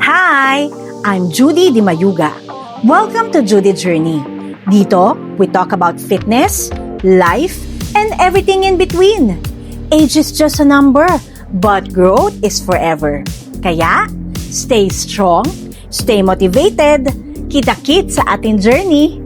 Hi! I'm Judy Di Mayuga. Welcome to Judy Journey. Dito, we talk about fitness, life, and everything in between. Age is just a number, but growth is forever. Kaya, stay strong, stay motivated, kita-kit sa ating journey.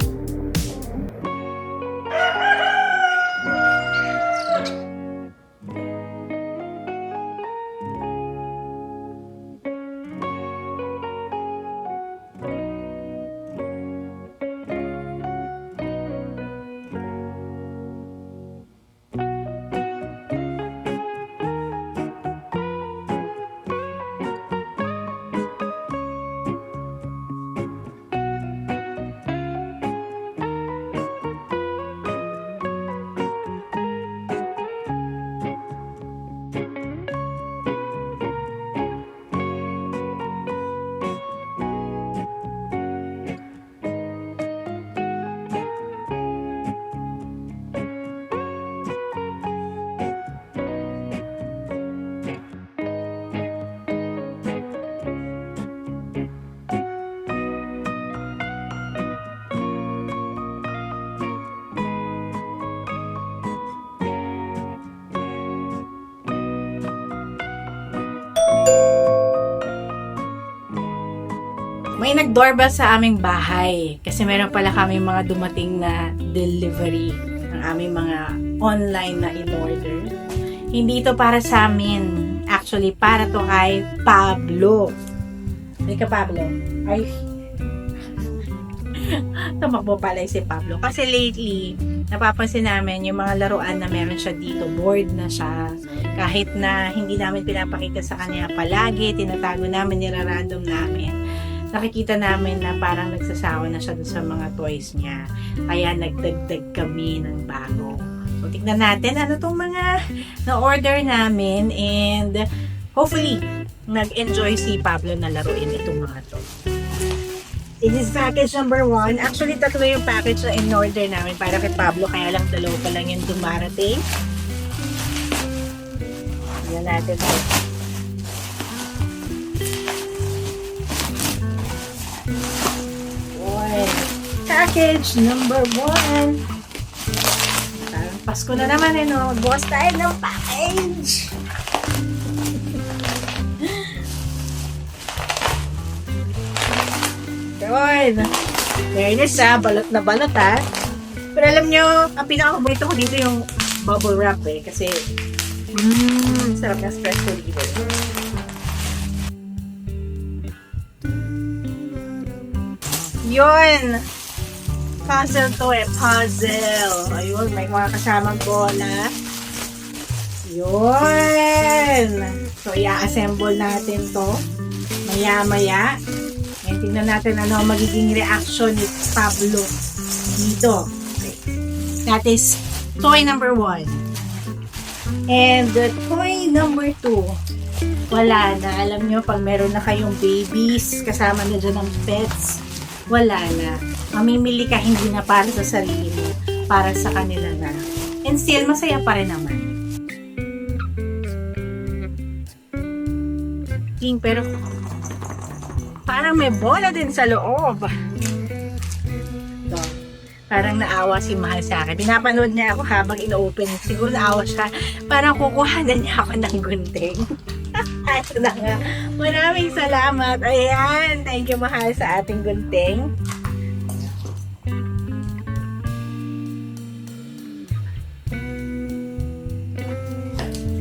May nag-doorbell sa aming bahay kasi meron pala kami mga dumating na delivery ng aming mga online na in-order. Hindi ito para sa amin. Actually, para to kay Pablo. Hindi ka, Pablo? Ay. Tumakbo pala si Pablo. Kasi lately, napapansin namin yung mga laruan na meron siya dito. Bored na siya. Kahit na hindi namin pinapakita sa kanya palagi, tinatago namin, nirarandom namin. Nakikita namin na parang nagsasawa na siya sa mga toys niya. Kaya nagdagdag kami ng bago. So, tignan natin ano tong mga na-order namin and hopefully, nag-enjoy si Pablo na laruin itong mga to. This is package number 1. Actually, tatlo yung package na in-order namin para kay Pablo. Kaya lang dalawa pa lang yung dumarating. Tignan natin ito. Package number 1. Parang Pasko na naman no? Magbukas tayo ng package. Yun. Fairness balot na balot Pero alam nyo, ang pinaka-paborito ko dito yung bubble wrap kasi sarap na stress reliever. Yun! Puzzle to puzzle. Ayun, may mga kasamang bola. Yun! So, i-assemble natin to. Maya-maya. Ngayon, tingnan natin ano magiging reaction ni Pablo dito. Okay. That is toy number 1. And the toy number 2. Wala na. Alam nyo, pag meron na kayong babies, kasama na dyan ng pets, wala na. Mamimili ka hindi na para sa sarili mo, para sa kanila na. And still, masaya pa rin naman. Pero parang may bola din sa loob. So, parang naawa si Mahal sa akin. Pinapanood niya ako habang ino-open. Siguro naawa siya. Parang kukuhanan niya ako ng gunting. Ito na nga. Maraming salamat. Ayan. Thank you, Mahal, sa ating gunting.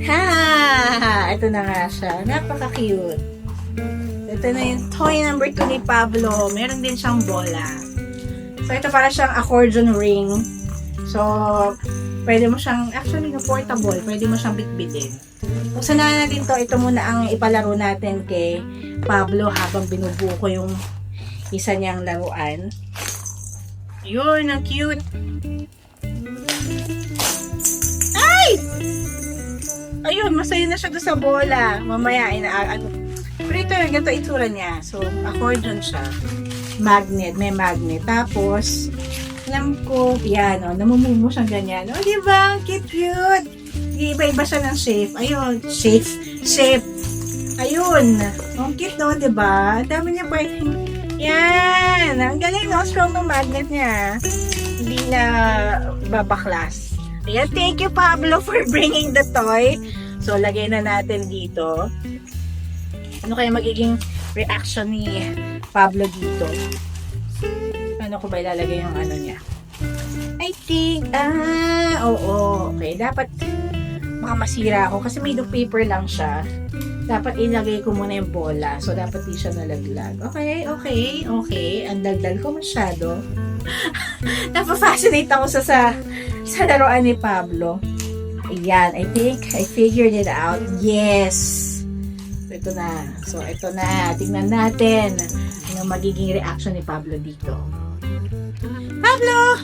Ha! Ito na nga siya. Napaka-cute. Ito na yung toy number 2 ni Pablo. Meron din siyang bola. So, ito para siyang accordion ring. So, pwede mo siyang, actually, portable. Pwede mo siyang bitbitin. Buksan na natin to. Ito muna ang ipalaro natin kay Pablo habang binubuo ko yung isa niyang laruan. Yun, ang cute. Ay! Ayun, masaya na siya doon sa bola. Mamaya, pero ito, ganito itsura niya. So, accordion siya. Magnet, may magnet. Tapos, alam ko, yan, namumumo siyang ganyan. Diba? Cute. Iba-iba siya ng shape. Ayun, shape. Ayun. Ang cute no, diba? Ang dami niya pa. Yan. Ang galing no. Strong ng magnet niya. Hindi na babaklas. Ayan. Thank you, Pablo, for bringing the toy. So, lagay na natin dito. Ano kaya magiging reaction ni Pablo dito? Ano ko ba ilalagay yung ano niya? I think, oo. Okay. Dapat masira ako kasi made of paper lang siya. Dapat ilagay ko muna yung bola. So, dapat di siya nalaglag. Okay. Ang dagdag ko masyado. Napafascinate ako sa laruan ni Pablo. Ayan. I think I figured it out. Yes! So, ito na. Tingnan natin ang magiging reaction ni Pablo dito. Pablo!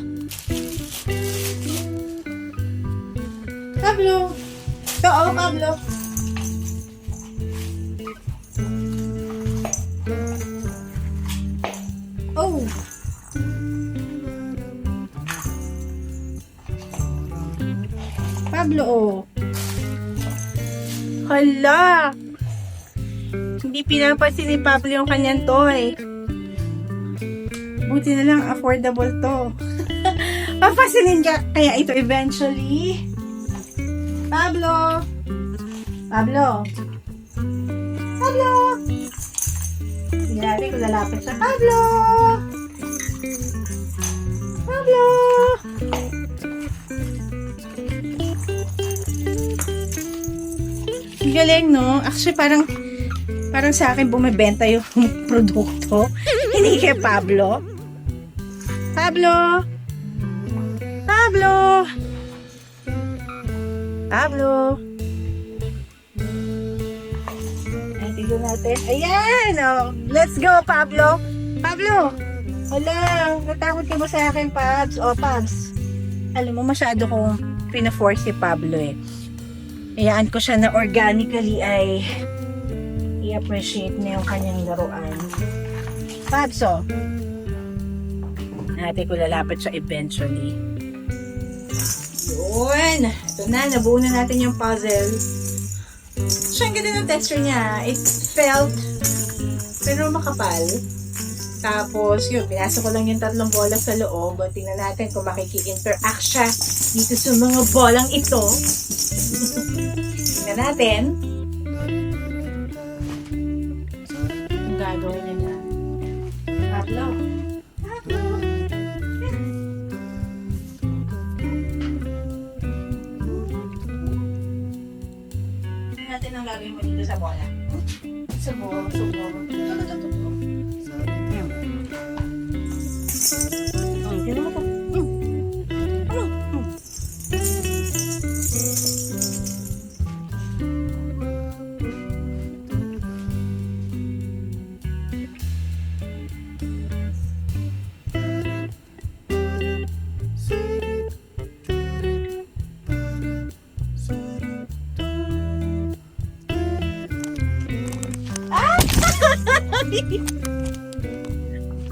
Pablo! Pablo! Oh! Pablo, oh. Hala! Hindi pinapansin ni Pablo yung kanyang toy. Buti na lang affordable to. Papansinin ka kaya ito eventually. Pablo! Hindi natin kung lalapit sa Pablo! Ang galing, no? Actually, parang sa akin bumibenta yung produkto. Hindi kay Pablo. Pablo! Ay, tignan natin. Ayan! Oh. Let's go, Pablo! Wala! Natakot ka ba sa akin, Pabs? Pabs. Alam mo, masyado kong pina-force si Pablo eh. Hayaan ko siya na organically ay i-appreciate na yung kanyang laruan. Pabs, natin ko lalapit siya eventually. Yun! Ito na, nabuo na natin yung puzzle. So, ang ganda ng texture niya. It felt pero makapal. Tapos, yun, pinasok ko lang yung 3 bola sa loob. Tingnan natin kung makiki-interact siya dito sa mga bolang ito. Tingnan natin. Ang gagawin niya na. Pablo. Tingnan natin ang gagawin mo dito sa bola. Subo. Tingnan mo ito.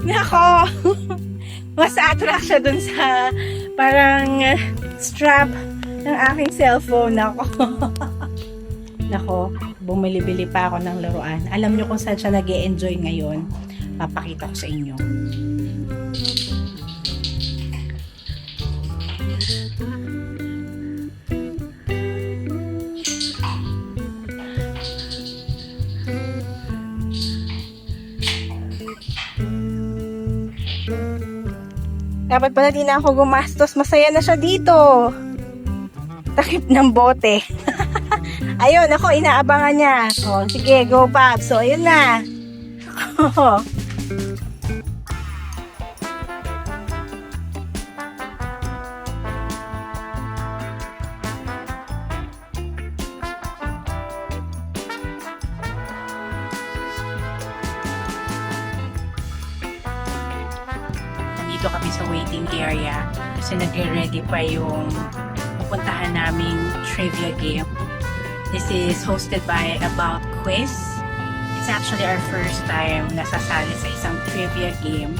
Nako! Mas attract siya dun sa parang strap ng aking cellphone. Nako, bumili-bili pa ako ng laruan. Alam nyo kung saan siya nag-e-enjoy ngayon. Papakita ko sa inyo. Dapat pala di na ako gumastos. Masaya na siya dito. Takip ng bote. Ayun, ako, inaabangan niya. Sige, go, Pab. So, ayun na. Dito kami sa waiting area kasi nagre-ready pa yung pupuntahan naming trivia game. This is hosted by About Quiz. It's actually our first time nasasali sa isang trivia game.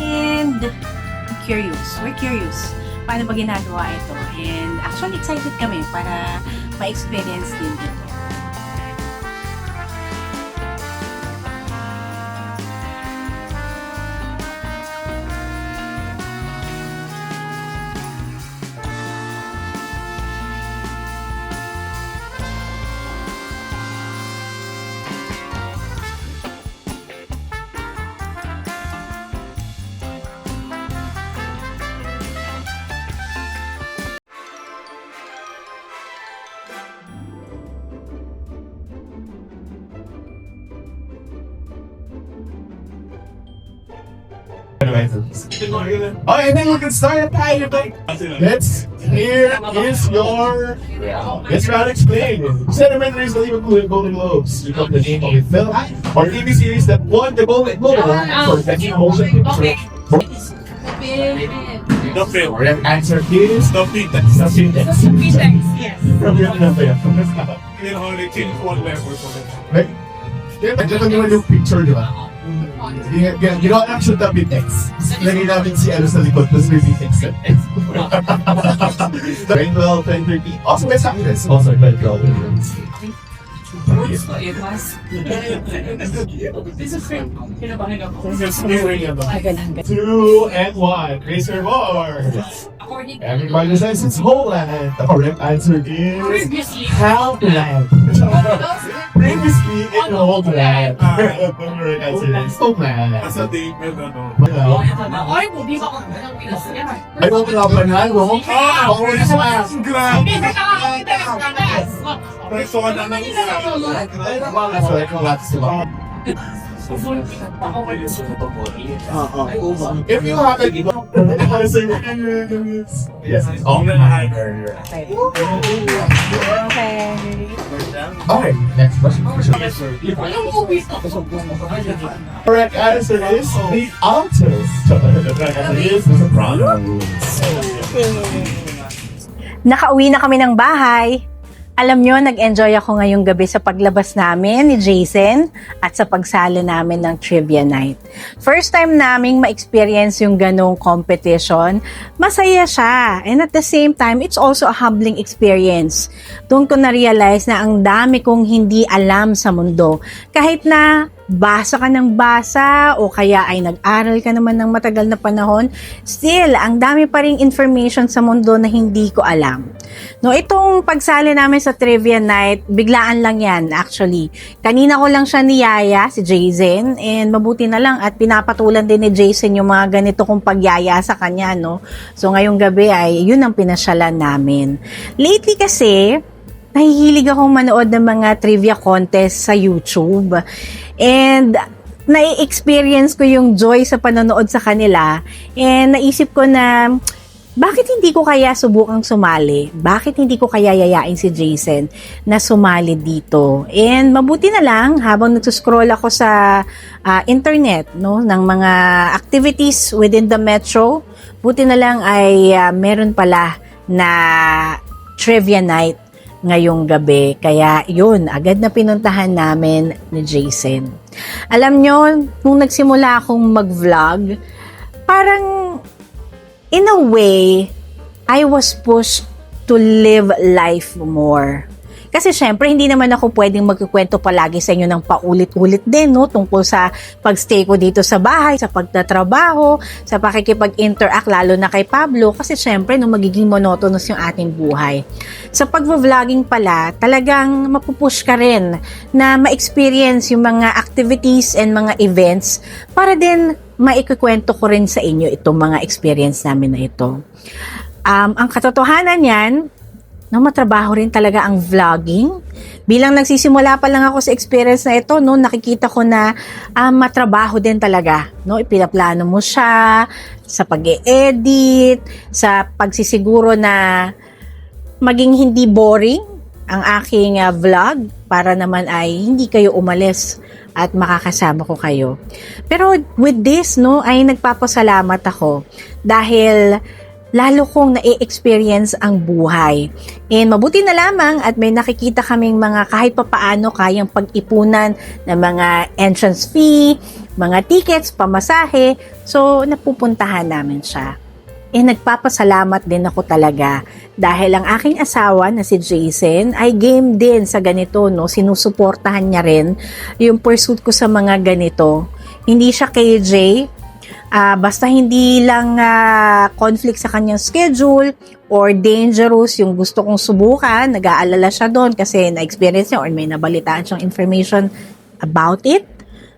And we're curious paano ba ginagawa ito. And actually excited kami para ma-experience din dito. Okay, then we can start. Here is your Let's round explain. Sedimentary is not even cool in Golden Globes. You got the name of a film or TV series that won the Golden Globe for best motion picture. The film. Correct answer is The Pitex. the Phoenix. Yes. From your number. It only changed one level for them. Right? Diyan lang naman yung picture, di ba? Ginawa lang siya the Pitex. Lagay namin si ano sa likod, tapos may Pitex. Rainbow 2013. Also, best actress. Also, best girl. Two and one. Raise your board. Everybody says it's Homeland. The correct answer is Homeland. Previously in Homeland. The correct answer is Homeland. As a David, ano. Well, ay mo pinapanan mo? Already smash. Grabe! Persona ng So, congrats diba? If you have it, yes, it's all in Okay, next question. Correct answer is the Altos. The correct answer is the Sopranos. Nakauwi na kami ng bahay. Alam nyo, nag-enjoy ako ngayong gabi sa paglabas namin ni Jason at sa pagsali namin ng trivia night. First time naming ma-experience yung ganong competition. Masaya siya. And at the same time, it's also a humbling experience. Doon ko na-realize na ang dami kong hindi alam sa mundo. Kahit na basa ka ng basa o kaya ay nag-aral ka naman ng matagal na panahon, still, ang dami pa ring information sa mundo na hindi ko alam. No, itong pagsali namin sa trivia night, biglaan lang yan actually. Kanina ko lang siya niyaya, si Jason, and mabuti na lang at pinapatulan din ni Jason yung mga ganito kong pagyaya sa kanya, no? So ngayong gabi ay yun ang pinasyalan namin. Lately kasi, nahihilig akong manood ng mga trivia contest sa YouTube. And nai-experience ko yung joy sa panonood sa kanila. And naisip ko na, bakit hindi ko kaya subukang sumali? Bakit hindi ko kaya yayain si Jason na sumali dito? And mabuti na lang, habang nagsuscroll ako sa internet, no, ng mga activities within the metro, buti na lang ay meron pala na trivia night ngayong gabi. Kaya yun, agad na pinuntahan namin ni Jason. Alam nyo, nung nagsimula akong mag-vlog, parang in a way, I was pushed to live life more. Kasi syempre, hindi naman ako pwedeng magkukwento palagi sa inyo ng paulit-ulit din, no? Tungkol sa pagstay ko dito sa bahay, sa pagtatrabaho, sa pakikipag-interact, lalo na kay Pablo. Kasi syempre, no, magiging monotonous yung ating buhay. Sa pag-vlogging pala, talagang mapupush ka rin na ma-experience yung mga activities and mga events para din maikukwento ko rin sa inyo itong mga experience namin na ito. Ang katotohanan yan, no, matrabaho rin talaga ang vlogging. Bilang nagsisimula pa lang ako sa experience na ito, no, nakikita ko na matrabaho din talaga. No, ipinaplano mo siya sa pag-e-edit, sa pagsisiguro na maging hindi boring ang aking vlog para naman ay hindi kayo umalis at makakasama ko kayo. Pero with this, no, ay nagpapasalamat ako dahil lalo kong na-experience ang buhay. And mabuti na lamang at may nakikita kaming mga kahit papaano kayang pag-ipunan ng mga entrance fee, mga tickets, pamasahe. So, napupuntahan namin siya. And nagpapasalamat din ako talaga dahil ang aking asawa na si Jason ay game din sa ganito, no? Sinusuportahan niya rin yung pursuit ko sa mga ganito. Hindi siya KJ, basta hindi lang conflict sa kanyang schedule or dangerous yung gusto kong subukan, nag-aalala siya doon kasi na-experience niya or may nabalitaan siyang information about it,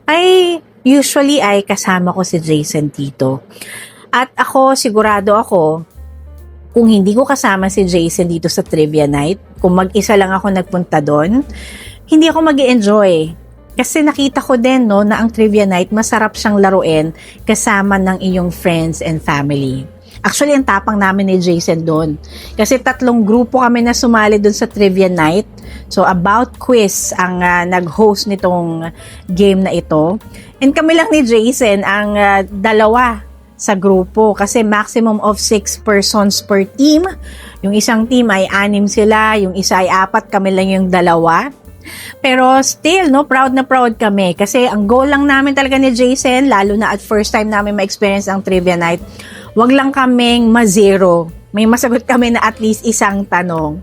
ay usually ay kasama ko si Jason dito. At ako, sigurado ako, kung hindi ko kasama si Jason dito sa trivia night, kung mag-isa lang ako nagpunta doon, hindi ako mag-enjoy. Kasi nakita ko din, no, na ang trivia night, masarap siyang laruin kasama ng iyong friends and family. Actually, ang tapang namin ni Jason doon. Kasi 3 grupo kami na sumali doon sa trivia night. So, About Quiz ang nag-host nitong game na ito. And kami lang ni Jason ang 2 sa grupo. Kasi maximum of 6 persons per team. Yung isang team ay 6 sila. Yung isa ay 4. Kami lang yung 2. Pero still, no, proud na proud kami. Kasi ang goal lang namin talaga ni Jason, lalo na at first time namin ma-experience ang trivia night, wag lang kaming ma-zero. May masagot kami na at least isang tanong.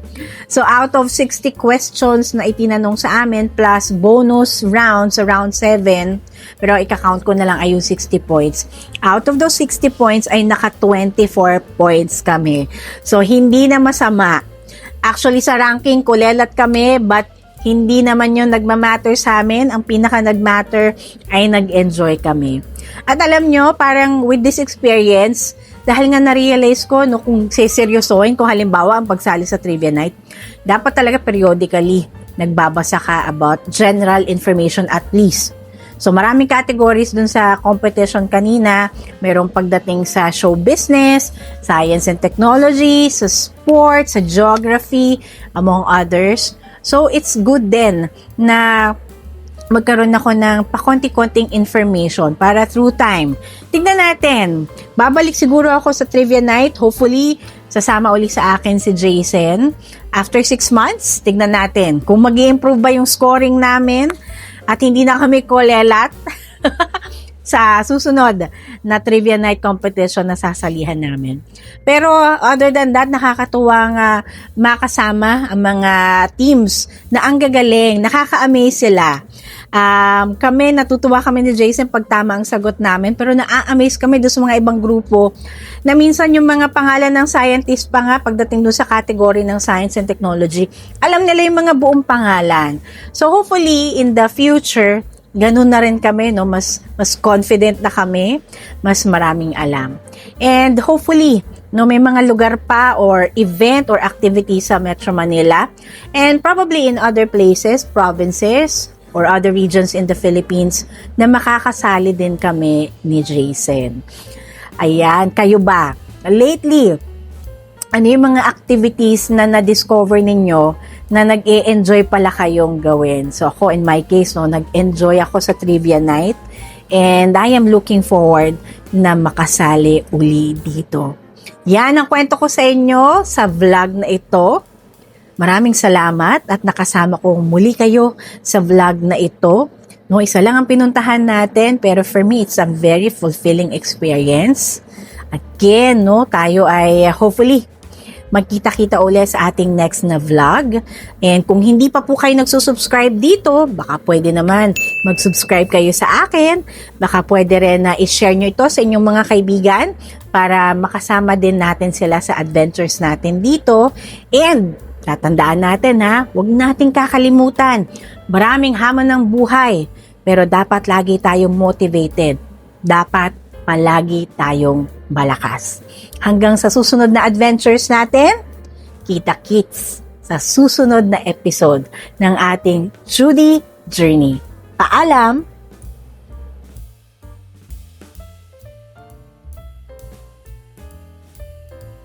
So, out of 60 questions na itinanong sa amin, plus bonus rounds, around 7, pero ika-count ko na lang ay yung 60 points. Out of those 60 points ay naka 24 points kami. So, hindi na masama. Actually, sa ranking, kulelat kami, but hindi naman yun nagmamatter sa amin. Ang pinaka nagmatter ay nag-enjoy kami. At alam nyo, parang with this experience, dahil nga na-realize ko, no, kung seryosohin, kung halimbawa ang pagsali sa trivia night, dapat talaga periodically nagbabasa ka about general information at least. So maraming categories dun sa competition kanina. Merong pagdating sa show business, science and technology, sa sports, sa geography, among others. So, it's good din na magkaroon ako ng pakonti-konting information para through time. Tignan natin. Babalik siguro ako sa trivia night. Hopefully, sasama uli sa akin si Jason. After 6 months, tignan natin kung mag-i-improve ba yung scoring namin at hindi na kami kolelat sa susunod na trivia night competition na sasalihan namin. Pero other than that, nakakatuwang makasama ang mga teams na ang gagaling, nakaka-amaze sila. Kami, natutuwa kami ni Jason pag tama ang sagot namin, pero na-amaze kami doon sa mga ibang grupo na minsan yung mga pangalan ng scientist pa nga pagdating doon sa category ng science and technology, alam nila yung mga buong pangalan. So hopefully in the future, ganun na rin kami, no? Mas confident na kami, mas maraming alam. And hopefully, no, may mga lugar pa or event or activity sa Metro Manila and probably in other places, provinces, or other regions in the Philippines na makakasali din kami ni Jason. Ayan, kayo ba? Lately, ano yung mga activities na na-discover ninyo na nag-e-enjoy pala kayong gawin? So ako, in my case, no, nag-enjoy ako sa trivia night and I am looking forward na makasali uli dito. Yan ang kwento ko sa inyo sa vlog na ito. Maraming salamat at nakasama ko muli kayo sa vlog na ito. No, isa lang ang pinuntahan natin pero for me, it's a very fulfilling experience. Again, no, tayo ay hopefully magkita-kita ulit sa ating next na vlog. And kung hindi pa po kayo nagsusubscribe dito, baka pwede naman mag-subscribe kayo sa akin. Baka pwede rin na i-share nyo ito sa inyong mga kaibigan para makasama din natin sila sa adventures natin dito. And tatandaan natin ha, huwag nating kakalimutan. Maraming hamon ng buhay, pero dapat lagi tayong motivated. Dapat palagi tayong malakas. Hanggang sa susunod na adventures natin, kita-kits sa susunod na episode ng ating Judy Journey. Paalam!